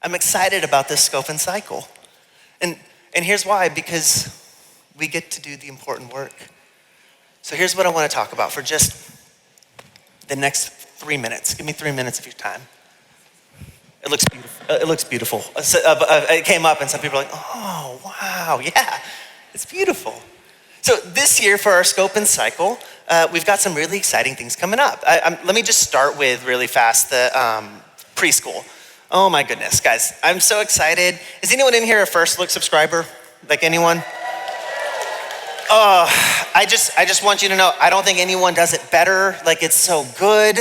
I'm excited about this scope and cycle. And here's why, because we get to do the important work. So here's what I want to talk about for just the next 3 minutes. Give me 3 minutes of your time. It looks beautiful. It came up and some people are like, oh, wow, yeah, it's beautiful. So this year for our scope and cycle, we've got some really exciting things coming up. Let me just start with really fast the preschool. Oh my goodness, guys, I'm so excited. Is anyone in here a First Look subscriber? Like anyone? Oh, I just want you to know, I don't think anyone does it better. Like, it's so good.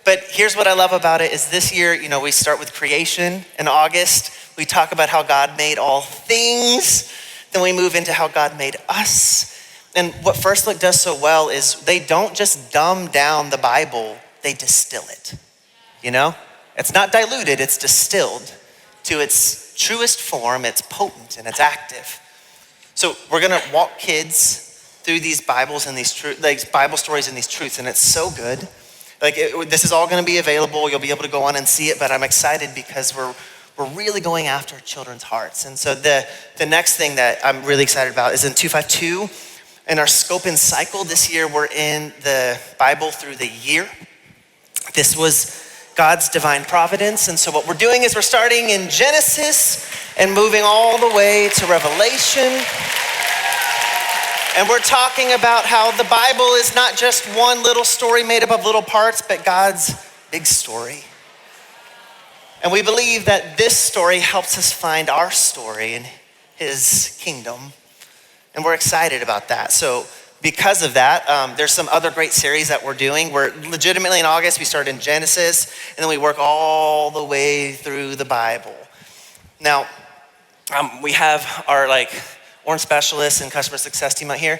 But here's what I love about it is this year, we start with creation in August. We talk about how God made all things. Then we move into how God made us. And what First Look does so well is they don't just dumb down the Bible, they distill it. It's not diluted, it's distilled to its truest form. It's potent and it's active. So we're gonna walk kids through these Bibles and these Bible stories and these truths, and it's so good. This is all gonna be available. You'll be able to go on and see it, but I'm excited because we're really going after children's hearts. And so the next thing that I'm really excited about is in 252. In our scope and cycle this year, we're in the Bible through the year. This was God's divine providence. And so what we're doing is we're starting in Genesis and moving all the way to Revelation. And we're talking about how the Bible is not just one little story made up of little parts, but God's big story. And we believe that this story helps us find our story in his kingdom. And we're excited about that. So because of that, there's some other great series that we're doing. We're legitimately in August, we start in Genesis, and then we work all the way through the Bible. Now, we have our orange specialists and customer success team out here.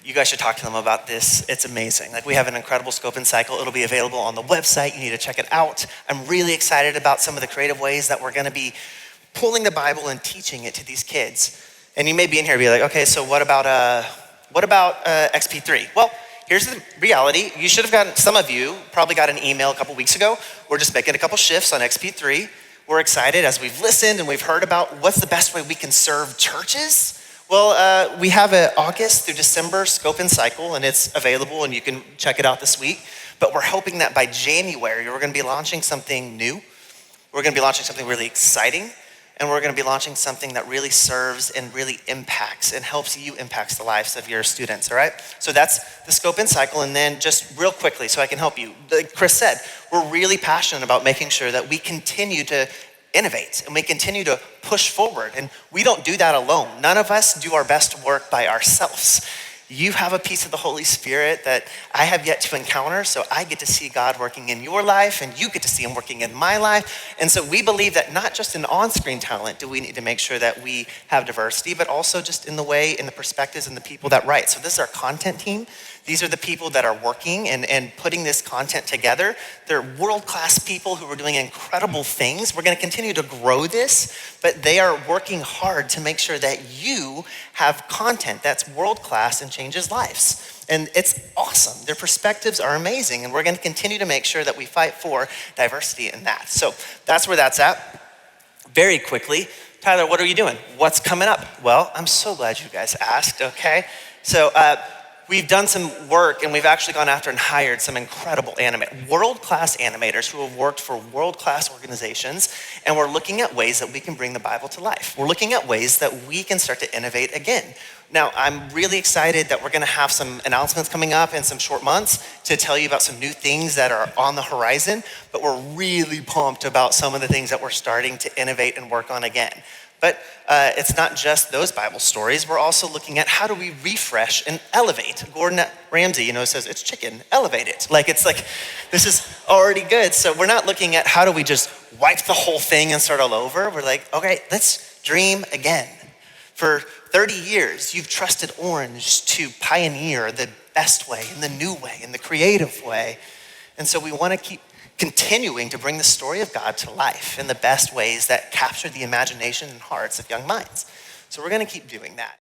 You guys should talk to them about this. It's amazing. We have an incredible scope and cycle. It'll be available on the website. You need to check it out. I'm really excited about some of the creative ways that we're gonna be pulling the Bible and teaching it to these kids. And you may be in here and be like, okay, so what about XP3? Well, here's the reality. You should have gotten, some of you probably got an email a couple weeks ago. We're just making a couple shifts on XP3. We're excited as we've listened and we've heard about what's the best way we can serve churches. Well, we have an August through December scope and cycle, and it's available and you can check it out this week. But we're hoping that by January, we're gonna be launching something new. We're gonna be launching something really exciting. And we're gonna be launching something that really serves and really impacts and helps you impact the lives of your students, all right? So that's the scope and cycle. And then just real quickly, so I can help you, like Chris said, we're really passionate about making sure that we continue to innovate and we continue to push forward. And we don't do that alone. None of us do our best work by ourselves. You have a piece of the Holy Spirit that I have yet to encounter, so I get to see God working in your life, and you get to see him working in my life. And so we believe that not just in on-screen talent do we need to make sure that we have diversity, but also just in the way, in the perspectives, and the people that write. So this is our content team. These are the people that are working and putting this content together. They're world-class people who are doing incredible things. We're gonna continue to grow this, but they are working hard to make sure that you have content that's world-class and changes lives. And it's awesome. Their perspectives are amazing, and we're gonna continue to make sure that we fight for diversity in that. So that's where that's at. Very quickly, Tyler, what are you doing? What's coming up? Well, I'm so glad you guys asked, okay? So, we've done some work and we've actually gone after and hired some incredible world-class animators who have worked for world-class organizations, and we're looking at ways that we can bring the Bible to life. We're looking at ways that we can start to innovate again. Now, I'm really excited that we're gonna have some announcements coming up in some short months to tell you about some new things that are on the horizon, but we're really pumped about some of the things that we're starting to innovate and work on again. But it's not just those Bible stories. We're also looking at how do we refresh and elevate. Gordon Ramsay, says it's chicken, elevate it. This is already good. So we're not looking at how do we just wipe the whole thing and start all over. We're like, okay, let's dream again. For 30 years, you've trusted Orange to pioneer the best way, in the new way, in the creative way. And so we want to keep continuing to bring the story of God to life in the best ways that capture the imagination and hearts of young minds. So we're going to keep doing that.